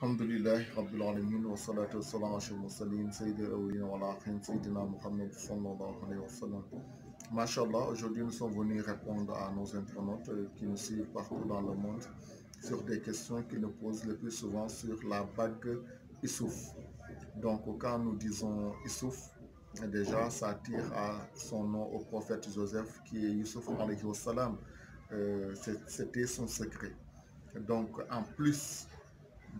Alhamdulillah Rabbil Alamin wa salatu wa salam ala mursalin Sayyidil Awwalin wal Akhirin Sayyidina Muhammad sallallahu alayhi wa sallam. Mashallah, aujourd'hui nous sommes venus répondre à nos internautes qui nous suivent partout dans le monde sur des questions qu'ils nous posent le plus souvent sur la bague Issouf. Donc quand nous disons Issouf, déjà ça tire à son nom au prophète Joseph qui est Yusuf alayhi wa salam. C'était son secret. Donc en plus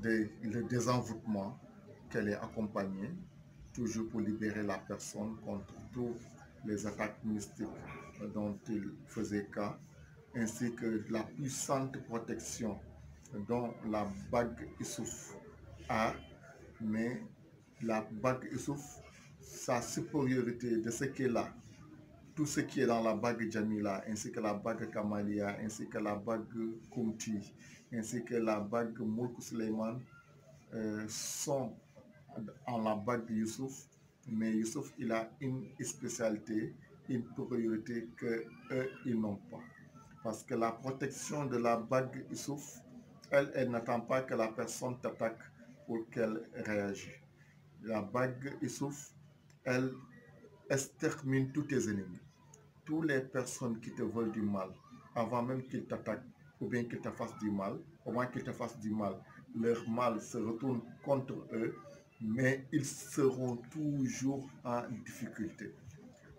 le désenvoûtement qu'elle est accompagnée, toujours pour libérer la personne contre toutes les attaques mystiques dont il faisait cas, ainsi que la puissante protection dont la bague Issouf a, mais la bague Issouf, sa supériorité de ce qu'elle a, tout ce qui est dans la bague Jamila, ainsi que la bague Kamalia, ainsi que la bague Kumti, ainsi que la bague Mulk Suleiman, sont en la bague de Youssouf, mais Youssouf, il a une spécialité, une priorité que eux, ils n'ont pas. Parce que la protection de la bague Youssouf, elle n'attend pas que la personne t'attaque pour qu'elle réagisse. La bague Youssouf, elle extermine tous tes ennemis. Toutes les personnes qui te veulent du mal, avant même qu'ils t'attaquent ou bien qu'ils te fassent du mal, au moins qu'ils te fassent du mal, leur mal se retourne contre eux, mais ils seront toujours en difficulté.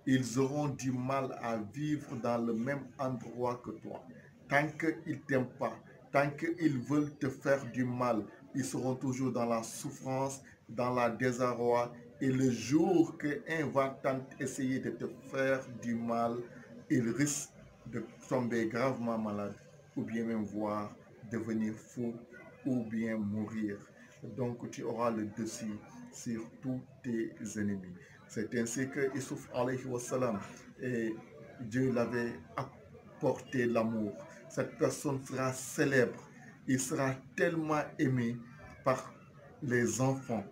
Ils auront du mal à vivre dans le même endroit que toi. Tant qu'ils ne t'aiment pas, tant qu'ils veulent te faire du mal, ils seront toujours dans la souffrance, dans la désarroi. Et le jour qu'un va essayer de te faire du mal, il risque de tomber gravement malade ou bien même voir devenir fou ou bien mourir. Donc tu auras le dessus sur tous tes ennemis. C'est ainsi que Issouf alayhi wa salam, et Dieu l'avait apporté l'amour. Cette personne sera célèbre. Il sera tellement aimé par les enfants,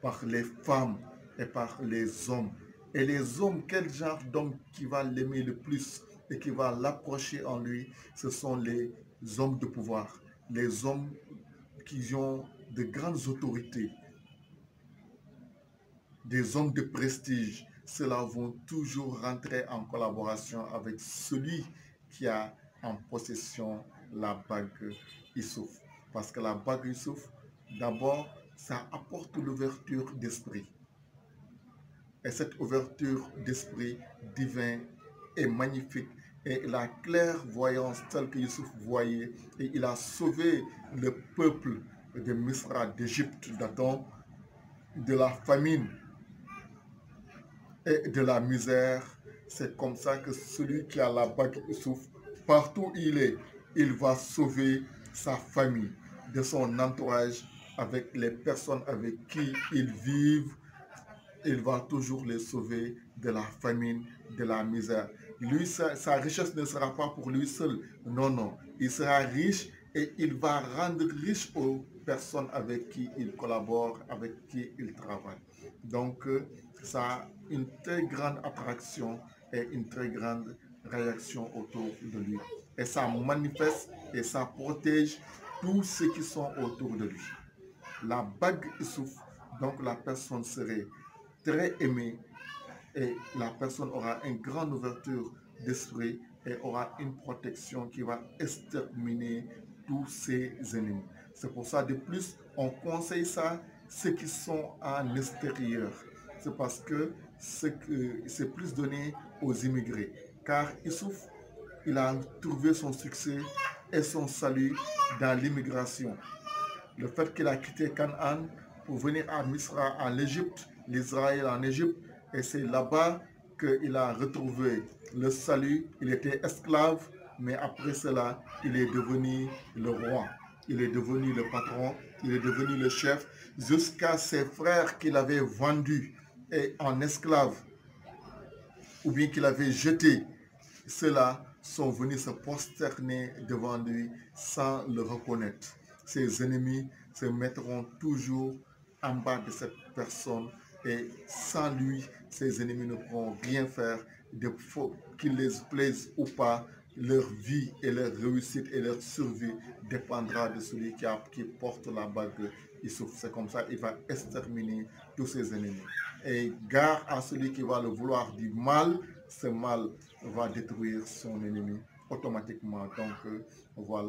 par les femmes et par les hommes. Et les hommes, quel genre d'homme qui va l'aimer le plus et qui va l'approcher en lui, ce sont les hommes de pouvoir, les hommes qui ont de grandes autorités, des hommes de prestige. Ceux-là vont toujours rentrer en collaboration avec celui qui a en possession la bague Issouf. Parce que la bague Issouf, d'abord, ça apporte l'ouverture d'esprit. Et cette ouverture d'esprit divin est magnifique. Et la clairvoyance telle que Youssouf voyait, et il a sauvé le peuple de Misra, d'Égypte, d'Adam, de la famine et de la misère. C'est comme ça que celui qui a la bague Youssouf, partout où il est, il va sauver sa famille, de son entourage, avec les personnes avec qui il vit. Il va toujours les sauver de la famine, de la misère. Lui, sa richesse ne sera pas pour lui seul. Non, non. Il sera riche et il va rendre riche aux personnes avec qui il collabore, avec qui il travaille. Donc, ça a une très grande attraction et une très grande réaction autour de lui. Et ça manifeste et ça protège tous ceux qui sont autour de lui. La bague souffle, donc la personne serait très aimée et la personne aura une grande ouverture d'esprit et aura une protection qui va exterminer tous ses ennemis. C'est pour ça, de plus, on conseille ça ceux qui sont en extérieur. C'est parce que c'est plus donné aux immigrés. Car Issouf, il a trouvé son succès et son salut dans l'immigration. Le fait qu'il a quitté Canaan pour venir à Misra en Égypte, l'Israël en Égypte, et c'est là-bas qu'il a retrouvé le salut. Il était esclave, mais après cela, il est devenu le roi. Il est devenu le patron, il est devenu le chef, jusqu'à ses frères qu'il avait vendus et en esclaves, ou bien qu'il avait jetés. Ceux-là sont venus se prosterner devant lui sans le reconnaître. Ses ennemis se mettront toujours en bas de cette personne et sans lui, ses ennemis ne pourront rien faire, qu'il les plaise ou pas, leur vie et leur réussite et leur survie dépendra de celui qui porte la bague Issouf. C'est comme ça, il va exterminer tous ses ennemis. Et gare à celui qui va le vouloir du mal, ce mal va détruire son ennemi automatiquement. Donc, voilà.